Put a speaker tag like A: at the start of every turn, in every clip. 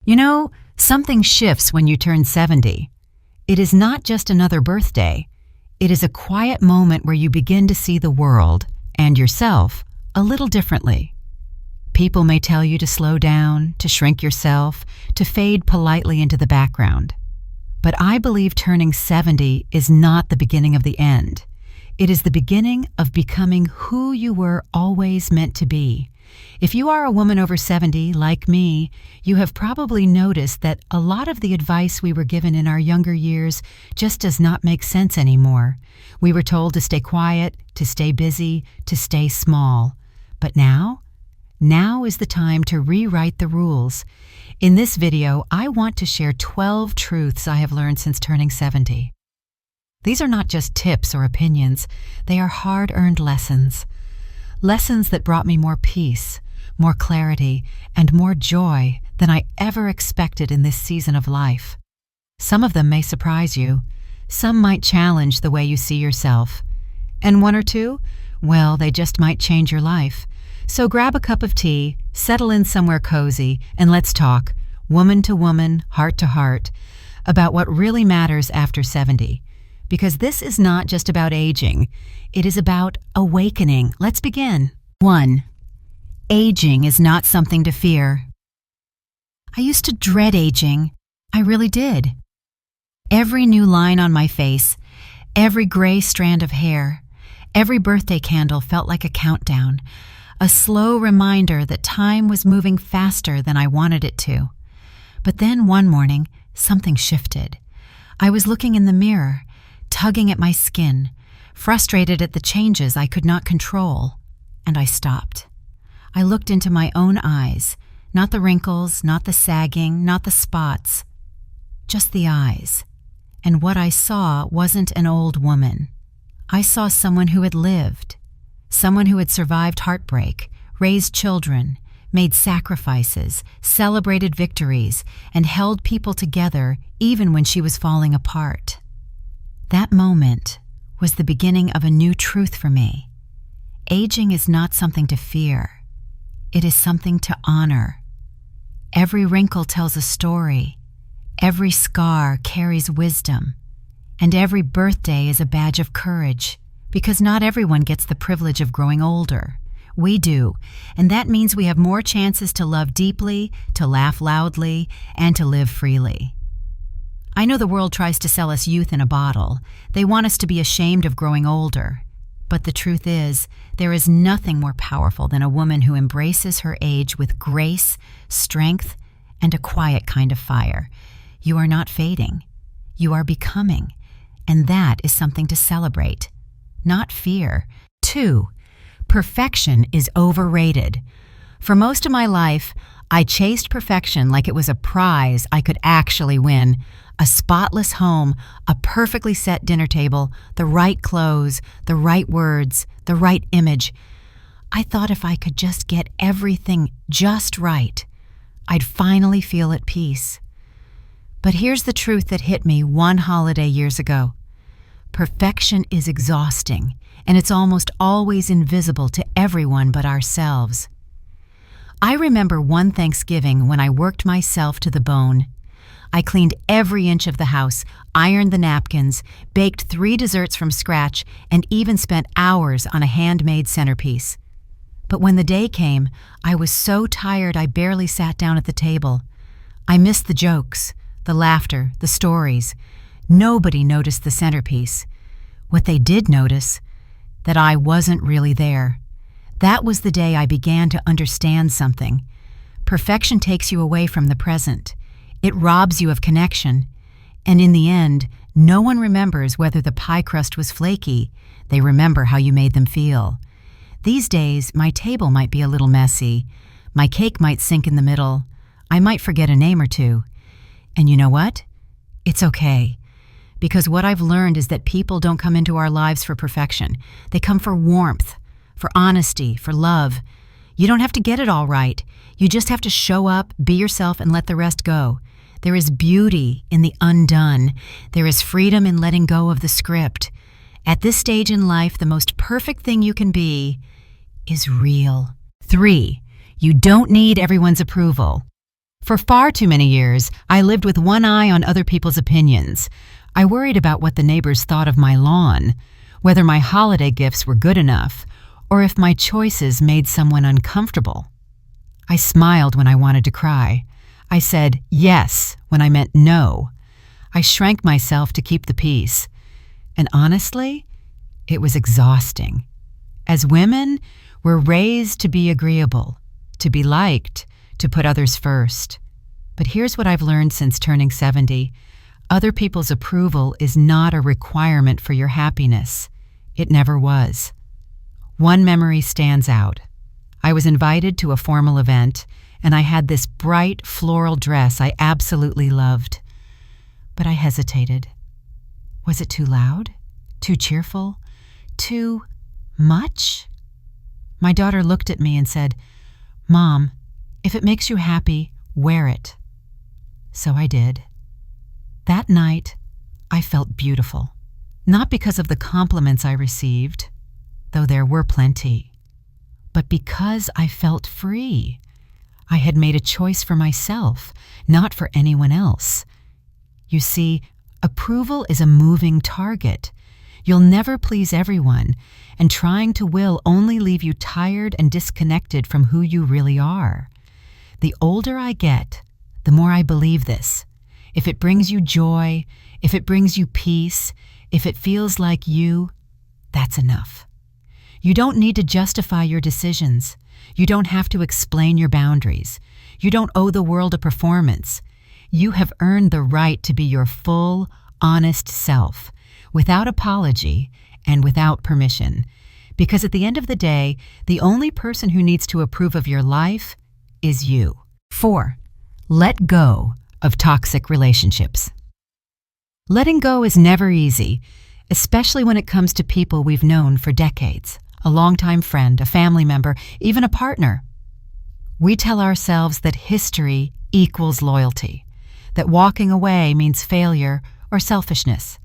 A: You know, something shifts when you turn 70. It is not just another birthday. It is a quiet moment where you begin to see the world and yourself a little differently. People may tell you to slow down, to shrink yourself, to fade politely into the background. But I believe turning 70 is not the beginning of the end. It is the beginning of becoming who you were always meant to be. If you are a woman over 70, like me, you have probably noticed that a lot of the advice we were given in our younger years just does not make sense anymore. We were told to stay quiet, to stay busy, to stay small. But now is the time to rewrite the rules. In this video, I want to share 12 truths I have learned since turning 70. These are not just tips or opinions, they are hard-earned lessons. Lessons that brought me more peace, more clarity, and more joy than I ever expected in this season of life. Some of them may surprise you. Some might challenge the way you see yourself. And one or two, well, they just might change your life. So grab a cup of tea, settle in somewhere cozy, and let's talk, woman to woman, heart to heart, about what really matters after 70. Because this is not just about aging, it is about awakening. Let's begin. 1. Aging is not something to fear. I used to dread aging. I really did. Every new line on my face, every gray strand of hair, every birthday candle felt like a countdown, a slow reminder that time was moving faster than I wanted it to. But then one morning, something shifted. I was looking in the mirror, tugging at my skin, frustrated at the changes I could not control, and I stopped. I looked into my own eyes, not the wrinkles, not the sagging, not the spots, just the eyes. And what I saw wasn't an old woman. I saw someone who had lived, someone who had survived heartbreak, raised children, made sacrifices, celebrated victories, and held people together even when she was falling apart. That moment was the beginning of a new truth for me. Aging is not something to fear. It is something to honor. Every wrinkle tells a story. Every scar carries wisdom. And every birthday is a badge of courage, because not everyone gets the privilege of growing older. We do, and that means we have more chances to love deeply, to laugh loudly, and to live freely. I know the world tries to sell us youth in a bottle. They want us to be ashamed of growing older. But the truth is, there is nothing more powerful than a woman who embraces her age with grace, strength, and a quiet kind of fire. You are not fading. You are becoming. And that is something to celebrate, not fear. 2. Perfection is overrated. For most of my life, I chased perfection like it was a prize I could actually win. A spotless home, a perfectly set dinner table, the right clothes, the right words, the right image. I thought if I could just get everything just right, I'd finally feel at peace. But here's the truth that hit me one holiday years ago. Perfection is exhausting, and it's almost always invisible to everyone but ourselves. I remember one Thanksgiving when I worked myself to the bone. I cleaned every inch of the house, ironed the napkins, baked 3 desserts from scratch, and even spent hours on a handmade centerpiece. But when the day came, I was so tired I barely sat down at the table. I missed the jokes, the laughter, the stories. Nobody noticed the centerpiece. What they did notice, that I wasn't really there. That was the day I began to understand something. Perfection takes you away from the present. It robs you of connection. And in the end, no one remembers whether the pie crust was flaky. They remember how you made them feel. These days, my table might be a little messy. My cake might sink in the middle. I might forget a name or two. And you know what? It's okay. Because what I've learned is that people don't come into our lives for perfection. They come for warmth, for honesty, for love. You don't have to get it all right. You just have to show up, be yourself, and let the rest go. There is beauty in the undone. There is freedom in letting go of the script. At this stage in life, the most perfect thing you can be is real. 3. You don't need everyone's approval. For far too many years, I lived with one eye on other people's opinions. I worried about what the neighbors thought of my lawn, whether my holiday gifts were good enough, or if my choices made someone uncomfortable. I smiled when I wanted to cry. I said yes when I meant no. I shrank myself to keep the peace. And honestly, it was exhausting. As women, we're raised to be agreeable, to be liked, to put others first. But here's what I've learned since turning 70. Other people's approval is not a requirement for your happiness. It never was. One memory stands out. I was invited to a formal event, and I had this bright floral dress I absolutely loved. But I hesitated. Was it too loud? Too cheerful? Too much? My daughter looked at me and said, "Mom, if it makes you happy, wear it." So I did. That night, I felt beautiful. Not because of the compliments I received, though there were plenty, but because I felt free. I had made a choice for myself, not for anyone else. You see, approval is a moving target. You'll never please everyone, and trying to will only leave you tired and disconnected from who you really are. The older I get, the more I believe this. If it brings you joy, if it brings you peace, if it feels like you, that's enough. You don't need to justify your decisions. You don't have to explain your boundaries. You don't owe the world a performance. You have earned the right to be your full, honest self, without apology and without permission. Because at the end of the day, the only person who needs to approve of your life is you. 4. Let go of toxic relationships. Letting go is never easy, especially when it comes to people we've known for decades. A longtime friend, a family member, even a partner. We tell ourselves that history equals loyalty, that walking away means failure or selfishness.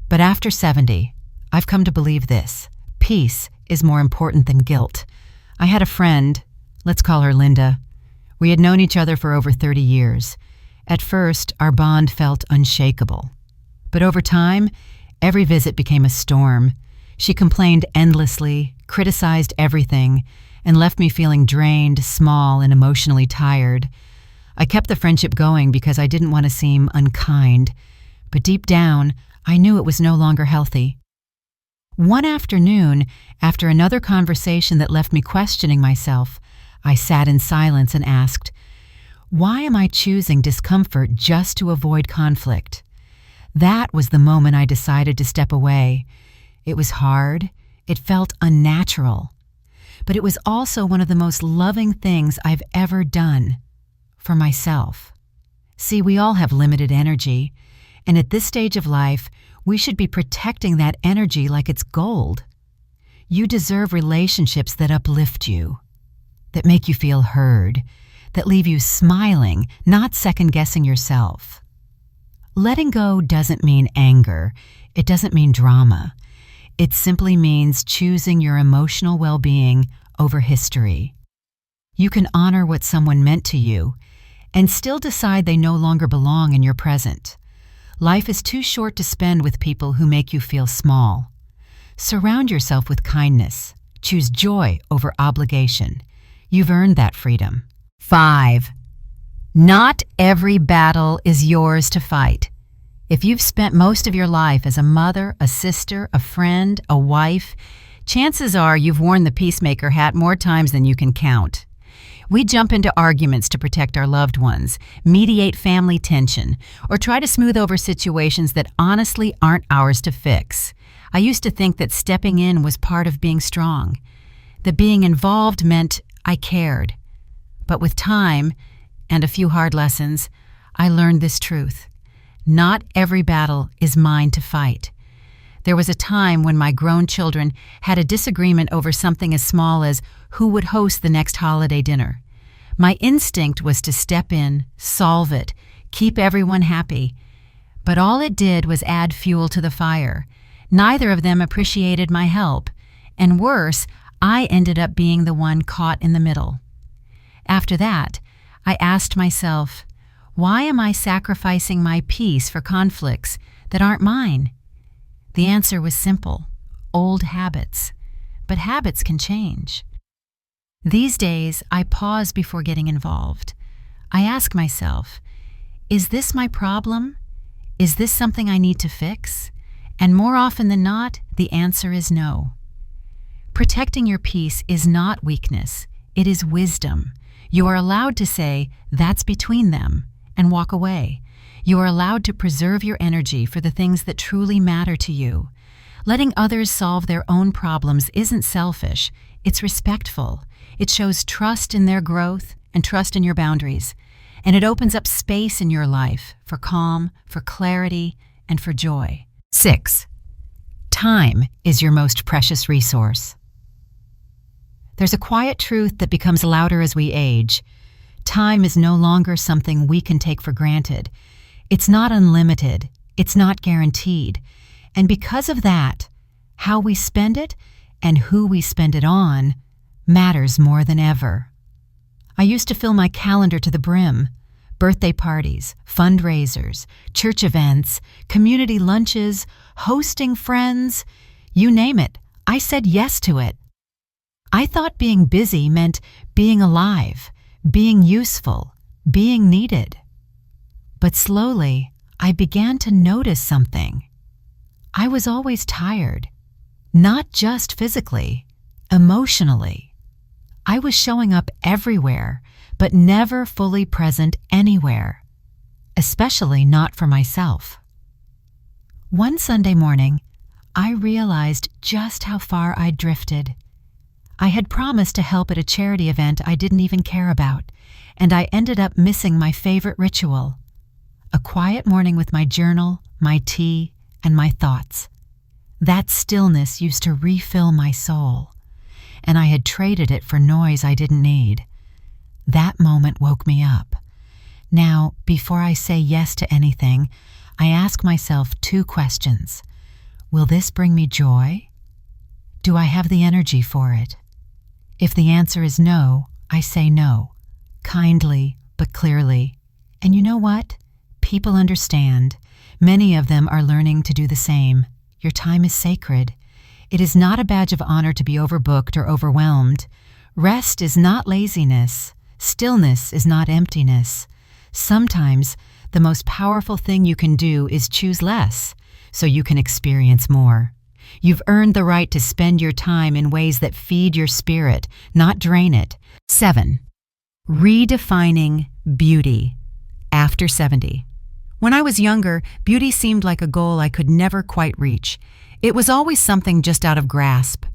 A: But after 70, I've come to believe this: peace is more important than guilt. I had a friend, let's call her Linda. We had known each other for over 30 years. At first, our bond felt unshakable. But over time, every visit became a storm. She complained endlessly, criticized everything, and left me feeling drained, small, and emotionally tired. I kept the friendship going because I didn't want to seem unkind, but deep down, I knew it was no longer healthy. One afternoon, after another conversation that left me questioning myself, I sat in silence and asked, why am I choosing discomfort just to avoid conflict? That was the moment I decided to step away. It was hard. It felt unnatural. But it was also one of the most loving things I've ever done for myself. See, we all have limited energy, and at this stage of life, we should be protecting that energy like it's gold. You deserve relationships that uplift you, that make you feel heard, that leave you smiling, not second-guessing yourself. Letting go doesn't mean anger. It doesn't mean drama. It simply means choosing your emotional well-being over history. You can honor what someone meant to you and still decide they no longer belong in your present. Life is too short to spend with people who make you feel small. Surround yourself with kindness. Choose joy over obligation. You've earned that freedom. 5. Not every battle is yours to fight. If you've spent most of your life as a mother, a sister, a friend, a wife, chances are you've worn the peacemaker hat more times than you can count. We jump into arguments to protect our loved ones, mediate family tension, or try to smooth over situations that honestly aren't ours to fix. I used to think that stepping in was part of being strong, that being involved meant I cared. But with time and a few hard lessons, I learned this truth. Not every battle is mine to fight. There was a time when my grown children had a disagreement over something as small as who would host the next holiday dinner. My instinct was to step in, solve it, keep everyone happy. But all it did was add fuel to the fire. Neither of them appreciated my help, and worse, I ended up being the one caught in the middle. After that, I asked myself, why am I sacrificing my peace for conflicts that aren't mine? The answer was simple: old habits. But habits can change. These days, I pause before getting involved. I ask myself, is this my problem? Is this something I need to fix? And more often than not, the answer is no. Protecting your peace is not weakness, it is wisdom. You are allowed to say, that's between them, and walk away. You are allowed to preserve your energy for the things that truly matter to you. Letting others solve their own problems isn't selfish, it's respectful. It shows trust in their growth and trust in your boundaries, and it opens up space in your life for calm, for clarity, and for joy. 6. Time is your most precious resource. There's a quiet truth that becomes louder as we age. Time is no longer something we can take for granted. It's not unlimited. It's not guaranteed. And because of that, how we spend it and who we spend it on matters more than ever. I used to fill my calendar to the brim. Birthday parties, fundraisers, church events, community lunches, hosting friends, you name it, I said yes to it. I thought being busy meant being alive, being useful, being needed. But slowly, I began to notice something. I was always tired, not just physically, emotionally. I was showing up everywhere, but never fully present anywhere, especially not for myself. One Sunday morning, I realized just how far I'd drifted. I had promised to help at a charity event I didn't even care about, and I ended up missing my favorite ritual: a quiet morning with my journal, my tea, and my thoughts. That stillness used to refill my soul, and I had traded it for noise I didn't need. That moment woke me up. Now, before I say yes to anything, I ask myself 2 questions. Will this bring me joy? Do I have the energy for it? If the answer is no, I say no, kindly but clearly. And you know what? People understand. Many of them are learning to do the same. Your time is sacred. It is not a badge of honor to be overbooked or overwhelmed. Rest is not laziness. Stillness is not emptiness. Sometimes the most powerful thing you can do is choose less, so you can experience more. You've earned the right to spend your time in ways that feed your spirit, not drain it. 7. Redefining beauty after 70. When I was younger, beauty seemed like a goal I could never quite reach. It was always something just out of grasp.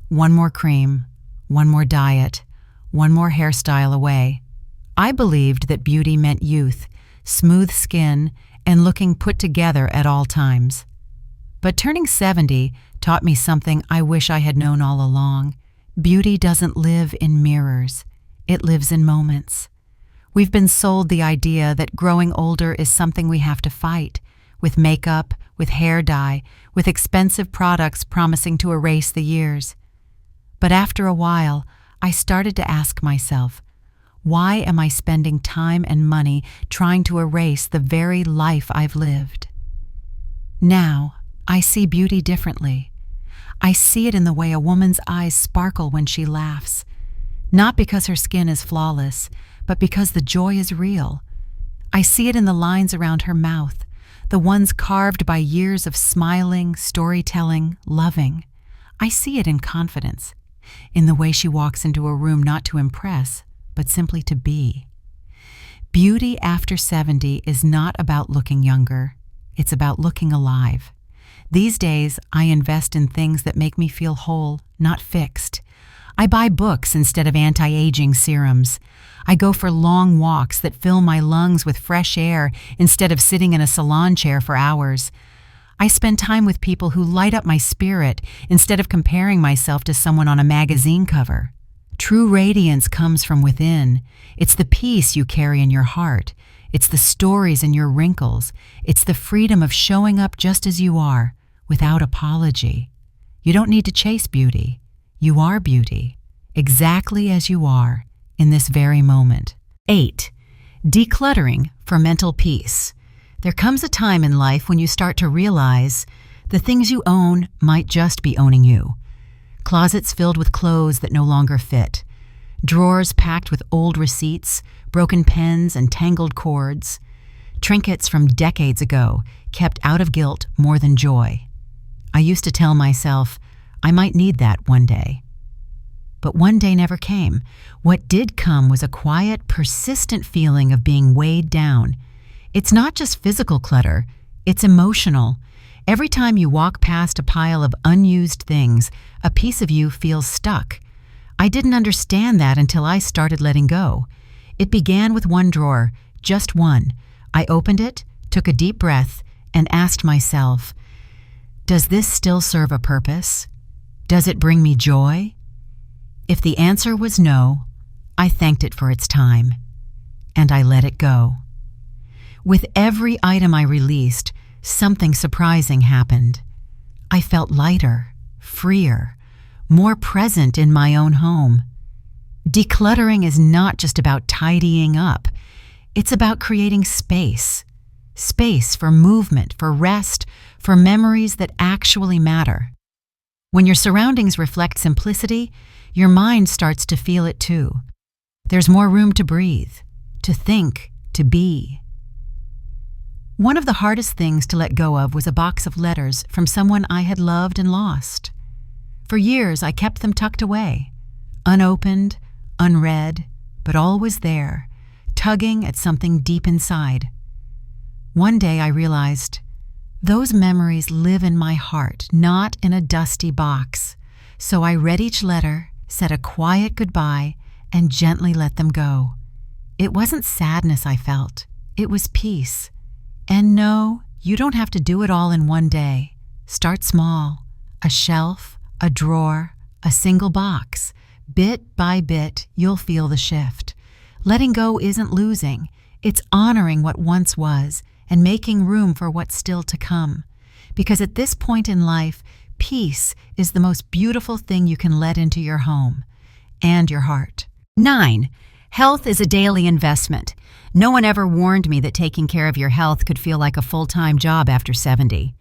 A: One more cream, one more diet, one more hairstyle away. I believed that beauty meant youth, smooth skin, and looking put together at all times. But turning 70 taught me something I wish I had known all along. Beauty doesn't live in mirrors. It lives in moments. We've been sold the idea that growing older is something we have to fight, with makeup, with hair dye, with expensive products promising to erase the years. But after a while, I started to ask myself, why am I spending time and money trying to erase the very life I've lived? Now, I see beauty differently. I see it in the way a woman's eyes sparkle when she laughs, not because her skin is flawless, but because the joy is real. I see it in the lines around her mouth, the ones carved by years of smiling, storytelling, loving. I see it in confidence, in the way she walks into a room not to impress, but simply to be. Beauty after 70 is not about looking younger. It's about looking alive. These days, I invest in things that make me feel whole, not fixed. I buy books instead of anti-aging serums. I go for long walks that fill my lungs with fresh air instead of sitting in a salon chair for hours. I spend time with people who light up my spirit instead of comparing myself to someone on a magazine cover. True radiance comes from within. It's the peace you carry in your heart. It's the stories in your wrinkles. It's the freedom of showing up just as you are, without apology. You don't need to chase beauty. You are beauty, exactly as you are, in this very moment. 8. Decluttering for mental peace. There comes a time in life when you start to realize the things you own might just be owning you. Closets filled with clothes that no longer fit. Drawers packed with old receipts, broken pens, and tangled cords. Trinkets from decades ago, kept out of guilt more than joy. I used to tell myself, I might need that one day. But one day never came. What did come was a quiet, persistent feeling of being weighed down. It's not just physical clutter, it's emotional. Every time you walk past a pile of unused things, a piece of you feels stuck. I didn't understand that until I started letting go. It began with one drawer, just one. I opened it, took a deep breath, and asked myself, does this still serve a purpose? Does it bring me joy? If the answer was no, I thanked it for its time, and I let it go. With every item I released, something surprising happened. I felt lighter, freer, more present in my own home. Decluttering is not just about tidying up. It's about creating space. Space for movement, for rest, for memories that actually matter. When your surroundings reflect simplicity, your mind starts to feel it too. There's more room to breathe, to think, to be. One of the hardest things to let go of was a box of letters from someone I had loved and lost. For years, I kept them tucked away, unopened, unread, but always there, tugging at something deep inside. One day I realized, those memories live in my heart, not in a dusty box. So I read each letter, said a quiet goodbye, and gently let them go. It wasn't sadness I felt, it was peace. And no, you don't have to do it all in one day. Start small. A shelf, a drawer, a single box. Bit by bit, you'll feel the shift. Letting go isn't losing. It's honoring what once was and making room for what's still to come. Because at this point in life, peace is the most beautiful thing you can let into your home and your heart. 9. Health is a daily investment. No one ever warned me that taking care of your health could feel like a full-time job after 70.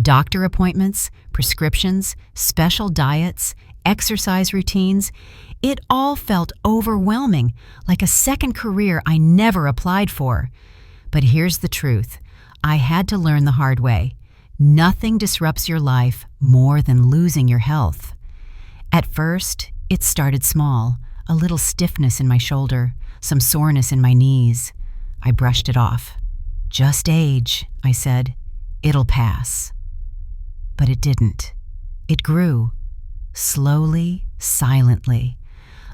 A: Doctor appointments, prescriptions, special diets, exercise routines, it all felt overwhelming, like a second career I never applied for. But here's the truth. I had to learn the hard way. Nothing disrupts your life more than losing your health. At first, it started small, a little stiffness in my shoulder, some soreness in my knees. I brushed it off. Just age, I said. It'll pass. But it didn't. It grew, slowly, silently,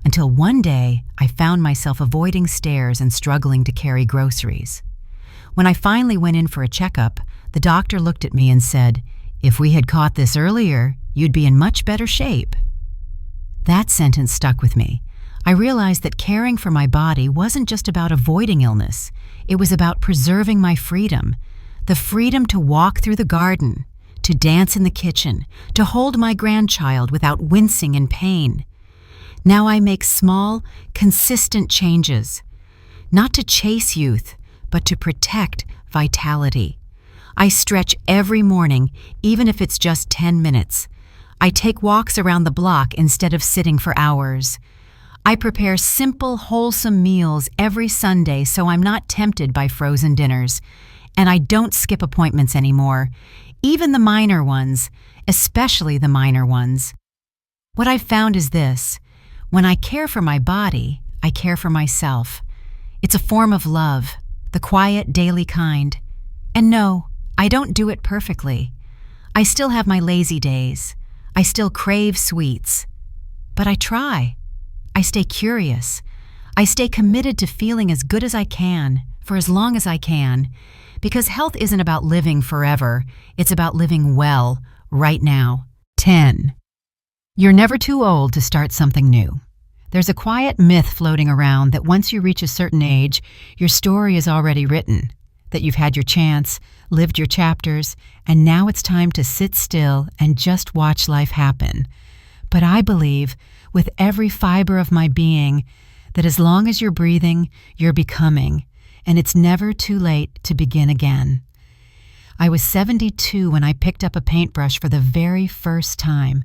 A: until one day I found myself avoiding stairs and struggling to carry groceries. When I finally went in for a checkup, the doctor looked at me and said, "If we had caught this earlier, you'd be in much better shape." That sentence stuck with me. I realized that caring for my body wasn't just about avoiding illness. It was about preserving my freedom, the freedom to walk through the garden, to dance in the kitchen, to hold my grandchild without wincing in pain. Now I make small, consistent changes, not to chase youth, but to protect vitality. I stretch every morning, even if it's just 10 minutes. I take walks around the block instead of sitting for hours. I prepare simple, wholesome meals every Sunday so I'm not tempted by frozen dinners. And I don't skip appointments anymore, even the minor ones, especially the minor ones. What I've found is this: when I care for my body, I care for myself. It's a form of love, the quiet, daily kind. And no, I don't do it perfectly. I still have my lazy days. I still crave sweets. But I try. I stay curious. I stay committed to feeling as good as I can, for as long as I can, because health isn't about living forever. It's about living well, right now. 10. You're never too old to start something new. There's a quiet myth floating around that once you reach a certain age, your story is already written, that you've had your chance, lived your chapters, and now it's time to sit still and just watch life happen. But I believe, with every fiber of my being, that as long as you're breathing, you're becoming. and it's never too late to begin again. I was 72 when I picked up a paintbrush for the very first time.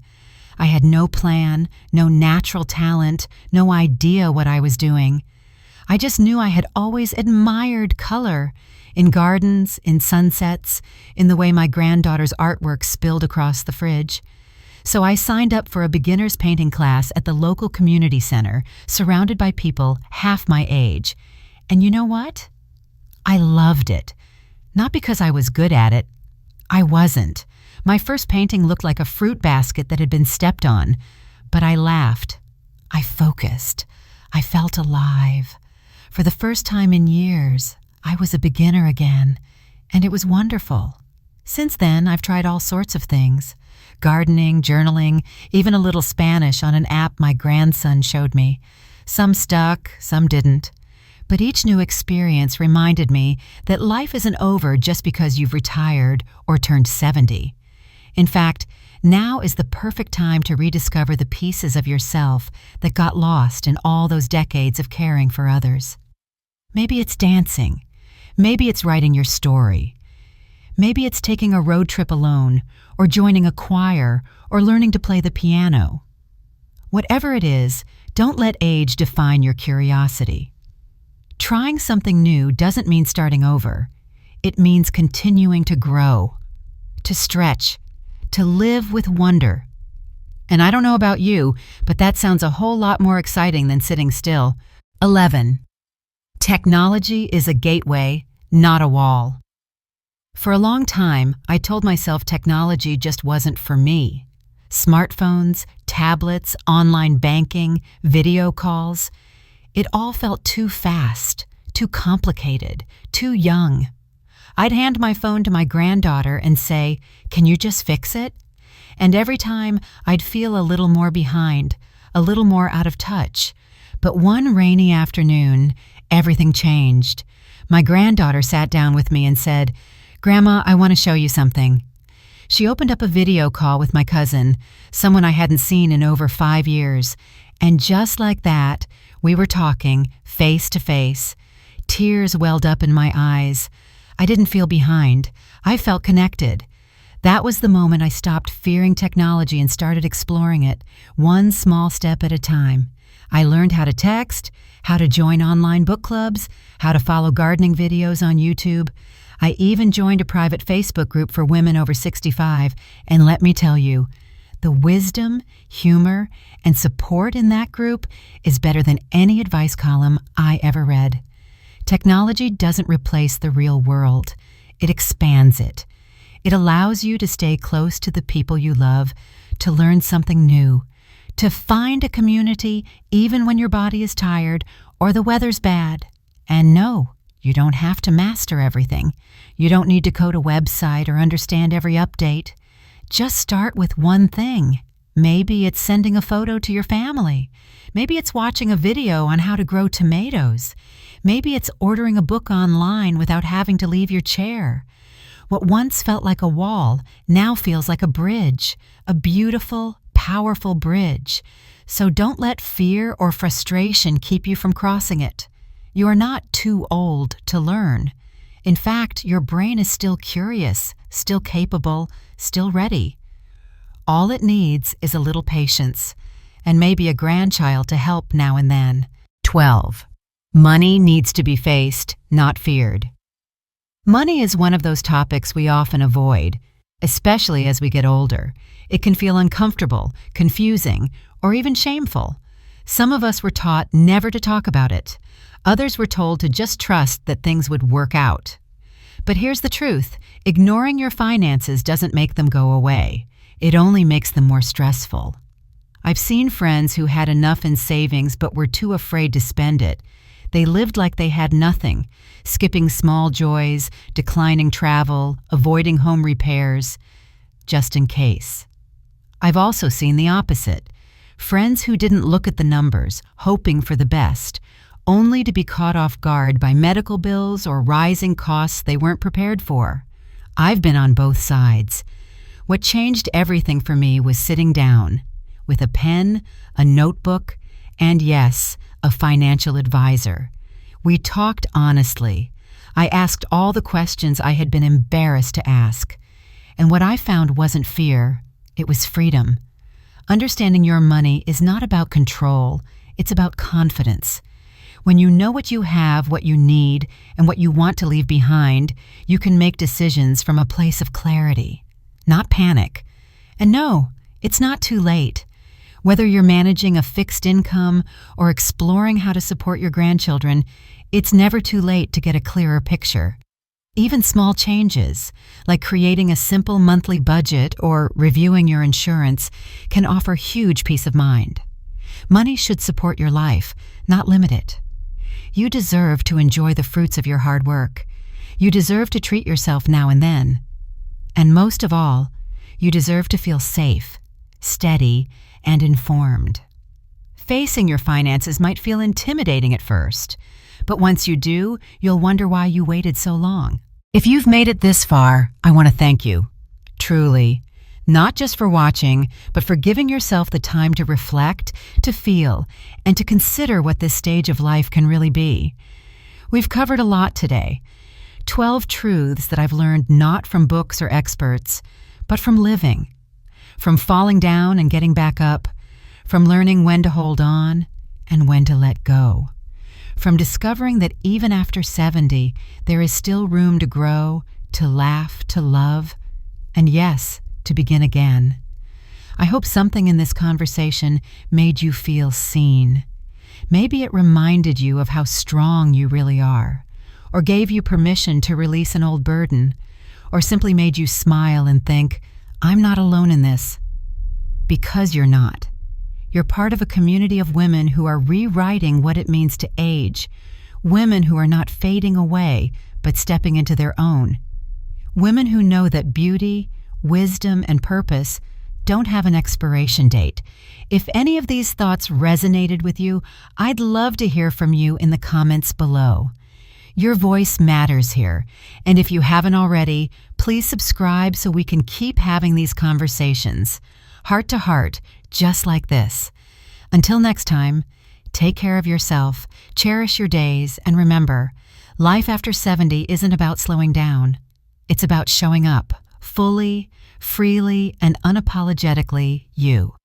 A: I had no plan, no natural talent, no idea what I was doing. I just knew I had always admired color, in gardens, in sunsets, in the way my granddaughter's artwork spilled across the fridge. So I signed up for a beginner's painting class at the local community center, surrounded by people half my age. And you know what? I loved it. Not because I was good at it. I wasn't. My first painting looked like a fruit basket that had been stepped on. But I laughed. I focused. I felt alive. For the first time in years, I was a beginner again, and it was wonderful. Since then, I've tried all sorts of things. Gardening, journaling, even a little Spanish on an app my grandson showed me. Some stuck, some didn't. But each new experience reminded me that life isn't over just because you've retired or turned 70. In fact, now is the perfect time to rediscover the pieces of yourself that got lost in all those decades of caring for others. Maybe it's dancing. Maybe it's writing your story. Maybe it's taking a road trip alone, or joining a choir, or learning to play the piano. Whatever it is, don't let age define your curiosity. Trying something new doesn't mean starting over. It means continuing to grow, to stretch, to live with wonder. And I don't know about you, but that sounds a whole lot more exciting than sitting still. 11. Technology is a gateway, not a wall. For a long time, I told myself technology just wasn't for me. Smartphones, tablets, online banking, video calls. It all felt too fast, too complicated, too young. I'd hand my phone to my granddaughter and say, "Can you just fix it?" And every time I'd feel a little more behind, a little more out of touch. But one rainy afternoon, everything changed. My granddaughter sat down with me and said, "Grandma, I want to show you something." She opened up a video call with my cousin, someone I hadn't seen in over 5 years. And just like that, we were talking face to face. Tears welled up in my eyes. I didn't feel behind. I felt connected. That was the moment I stopped fearing technology and started exploring it, one small step at a time. I learned how to text, how to join online book clubs, how to follow gardening videos on YouTube. I even joined a private Facebook group for women over 65, and let me tell you, the wisdom, humor, and support in that group is better than any advice column I ever read. Technology doesn't replace the real world. It expands it. It allows you to stay close to the people you love, to learn something new, to find a community even when your body is tired or the weather's bad. And no, you don't have to master everything. You don't need to code a website or understand every update. Just start with one thing. Maybe it's sending a photo to your family. Maybe it's watching a video on how to grow tomatoes. Maybe it's ordering a book online without having to leave your chair. What once felt like a wall now feels like a bridge, a beautiful, powerful bridge. So don't let fear or frustration keep you from crossing it. You are not too old to learn. In fact, your brain is still curious, still capable, still ready. All it needs is a little patience, and maybe a grandchild to help now and then. 12. Money needs to be faced, not feared. Money is one of those topics we often avoid, especially as we get older. It can feel uncomfortable, confusing, or even shameful. Some of us were taught never to talk about it. Others were told to just trust that things would work out. But here's the truth. Ignoring your finances doesn't make them go away. It only makes them more stressful. I've seen friends who had enough in savings but were too afraid to spend it. They lived like they had nothing, skipping small joys, declining travel, avoiding home repairs, just in case. I've also seen the opposite. Friends who didn't look at the numbers, hoping for the best, only to be caught off guard by medical bills or rising costs they weren't prepared for. I've been on both sides. What changed everything for me was sitting down with a pen, a notebook, and yes, a financial advisor. We talked honestly. I asked all the questions I had been embarrassed to ask. And what I found wasn't fear, it was freedom. Understanding your money is not about control, it's about confidence. When you know what you have, what you need, and what you want to leave behind, you can make decisions from a place of clarity, not panic. And no, it's not too late. Whether you're managing a fixed income or exploring how to support your grandchildren, it's never too late to get a clearer picture. Even small changes, like creating a simple monthly budget or reviewing your insurance, can offer huge peace of mind. Money should support your life, not limit it. You deserve to enjoy the fruits of your hard work. You deserve to treat yourself now and then. And most of all, you deserve to feel safe, steady, and informed. Facing your finances might feel intimidating at first, but once you do, you'll wonder why you waited so long. If you've made it this far, I want to thank you. Truly. Not just for watching, but for giving yourself the time to reflect, to feel, and to consider what this stage of life can really be. We've covered a lot today. 12 truths that I've learned not from books or experts, but from living. From falling down and getting back up, from learning when to hold on and when to let go. From discovering that even after 70, there is still room to grow, to laugh, to love, and yes, to begin again. I hope something in this conversation made you feel seen. Maybe it reminded you of how strong you really are, or gave you permission to release an old burden, or simply made you smile and think, I'm not alone in this. Because you're not. You're part of a community of women who are rewriting what it means to age, women who are not fading away, but stepping into their own. Women who know that beauty, wisdom, and purpose don't have an expiration date. If any of these thoughts resonated with you, I'd love to hear from you in the comments below. Your voice matters here, and if you haven't already, please subscribe so we can keep having these conversations, heart to heart, just like this. Until next time, take care of yourself, cherish your days, and remember, life after 70 isn't about slowing down. It's about showing up fully, freely, and unapologetically you.